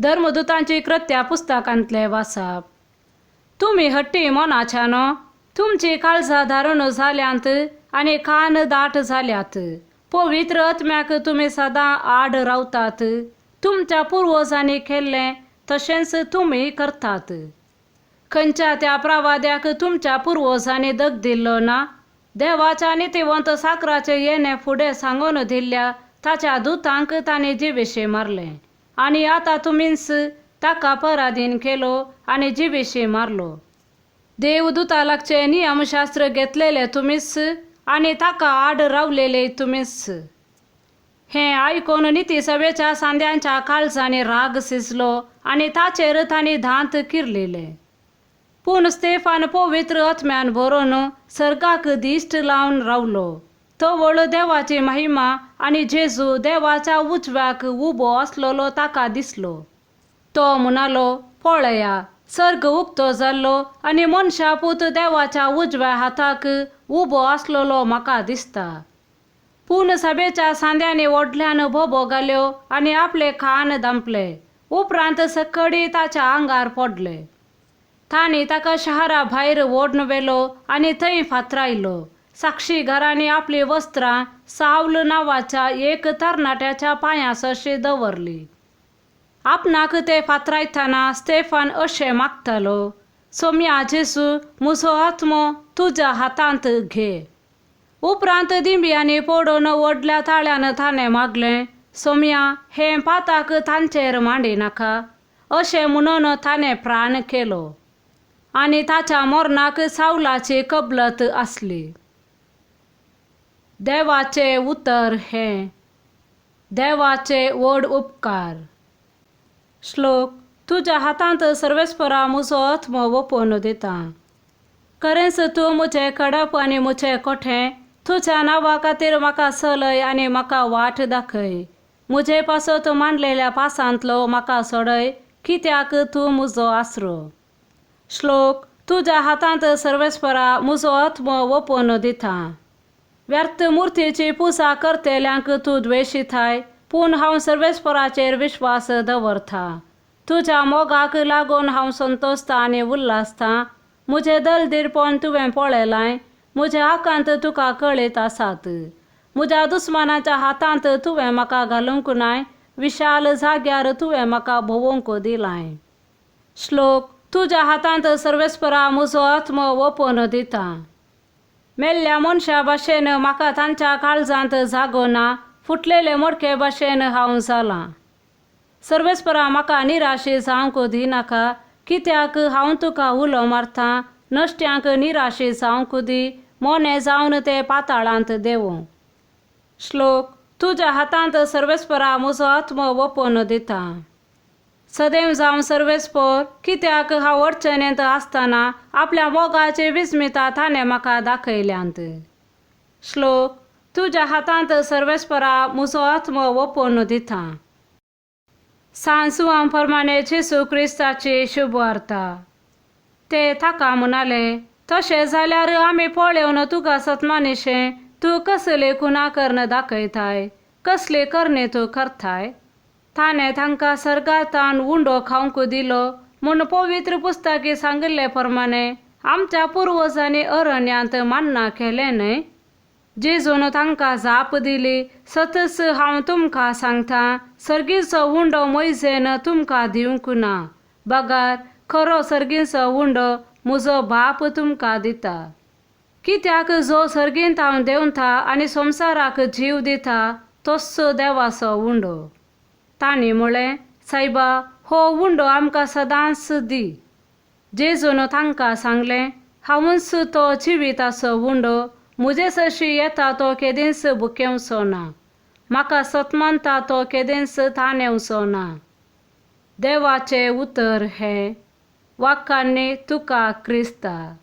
धर्मदूतांची कृत्या पुस्तकांतले वाचप. तुम्ही हट्टी मनाच्यान तुमची काळजा धारण झाल्यांत आणि कान दाट झाल्यात. पवित्र आत्म्याक तुम्ही सदा आड रावतात. तुमच्या पूर्वजांनी केले तसेच तुम्ही करतात. खंयच्या त्या प्रवाद्याक तुमच्या पूर्वजांनी दग दिल्लो ना. देवाच्या नितिवंत साकराचे येणे फुडें सांगून दिल्ल्या ताच्या दूतांक तांणी जिवेशी मारले आणि आता तुम्हीच ताका पराधीन केलो आणि जिवेशी मारलो. देवदूता लागचे नियमशास्त्र घेतलेले तुम्हीच आणि ताका आड रावलेले तुम्हीच. हे ऐकून नीतिसभेच्या सांद्यांच्या काळजाने राग शिजलो आणि ताचेर तांणी दांत किरलेले. पूण स्तेफान पवित्र आत्म्यान भरून सर्गाक दिश्ट लावन रावलो. तो वळ देवाची महिमा आणि जेजू देवाच्या उजव्याक उबो असलेलो ताका दिसलो. तो म्हणालो, पळया, सर्ग उक्तो जाल्लो आणि मनशापूत देवाच्या उजव्या हाताक उबो असलेलो म्हाका दिसता. पूण सभेच्या सांद्याने ओढल्यान भोबो घाल्यो आणि आपले कान दांपले. उपरांत सकडी ताच्या आंगार पडले. तांणी ताका शहरा भायर ओडून व्हेलो आणि थंय फातरायलो. साक्षी घरांनी आपली वस्त्रां सावल नांवाच्या एक तरणाट्याच्या पांयासशी दवरली. आपणाक ते फातरायतना स्तेफान अशें मागतालो, सोम्या जेसू, म्हजो आत्मो तुज्या हातांत घे. उपरांत दिंब्यांनी पडून व्हडल्या ताळ्यान ताणें मागलें, सोम्या, हें पाताक तांचेर मांडी नाका. अशें म्हणून ताणें प्राण केलो आणि ताच्या मरणाक सावलाची कबलत आसली. देवाचे उतर हे. देवाचे व्हड उपकार. श्लोक. तुज्या हातांत सर्वेस्परा म्हजो आत्मो ओपून दिता. खरेंच तूं म्हजें कडप आनी म्हजें कोठें. तुज्या नांवा खातीर म्हाका चलय आनी म्हाका वाट दाखय. म्हजे पासत मांडलेल्या पासांतलो म्हाका सोडय, कित्याक तूं म्हजो आसरो. श्लोक. तुज्या हातांत सर्वेस्परा म्हजो आत्मो ओपून दिता. व्यर्थ मुर्तीची पुजा करतेल्यांक तूं द्वेशिताय, पूण हांव सर्वेस्पराचेर विश्वास दवरता. तुज्या मोगाक लागून हांव संतोसता आनी उल्हासता. म्हजें दलदिरपण तुवें पळयलां. म्हजे आकांत तुका कळीत आसात. म्हज्या दुस्मानाच्या हातांत तुवें म्हाका घालूंक नाय. विशाल जाग्यार तुवें म्हाका भोवूंक दिलां. श्लोक. तुज्या हातांत सर्वेस्परा म्हजो आत्मो ओपून दिता. मेल्ल्या मनशा भाशेन म्हाका तांच्या काळजांत जागो ना. फुटलेले मडके भाशेन हांव जालां. सर्वेस्परा म्हाका निराशी जावंक दिनाका, कित्याक हांव तुका उलो मारतां. नश्ट्यांक निराशी जावंक दी, मोने जावन ते पाताळांत देवूं. श्लोक. तुज्या हातांत सर्वेस्परा म्हजो आत्मो ओपून दिता. सदैव जावन सर्वेस्पर, कित्याक हांव अडचणेंत आसतना आपल्या मोगाची विस्मिता ताणें म्हाका दाखयल्यांत. श्लोक. तुज्या हातांत सर्वेस्परा म्हजो आत्मो ओपून दिता. सांसुवां प्रमाणे जेसू क्रिस्ताची शुभ वार्ता. ते ताका म्हणाले, तशें जाल्यार आमी पळयोवन तुका सतमानिशें तूं कसली कुणाकर्न दाखयताय, कसली करणी तूं करताय. ताणें तांकां सर्गांतान उंडो खावंक दिलो म्हूण पवित्र पुस्तकी सांगिल्ले प्रमाणे आमच्या पुर्वजांनी अरण्यांत मान्ना केलें न्हय. जेजून तांकां जाप दिली, सतस हांव तुमकां सांगतां, सर्गीचो उंडो मोइजेन तुमकां दिवंक ना. बगार, खरो सर्गीचो उंडो म्हजो बाप तुमकां दिता. कित्याक जो सर्गींत हांव देंवता आनी संवसाराक जीव दिता, तोच देवाचो उंडो. तांणी म्हळें, सायबा, हो उंडो आमकां सदांच दी. जेजून तांकां सांगलें, हांवूच तो जिविताचो उंडो. म्हजे सशी येता तो केदींच भुकेवचो ना. म्हाका सतमानता तो केदींच ताणेवचो ना. देवाचे उतर हे. वाखाणणी तुका क्रिस्ता.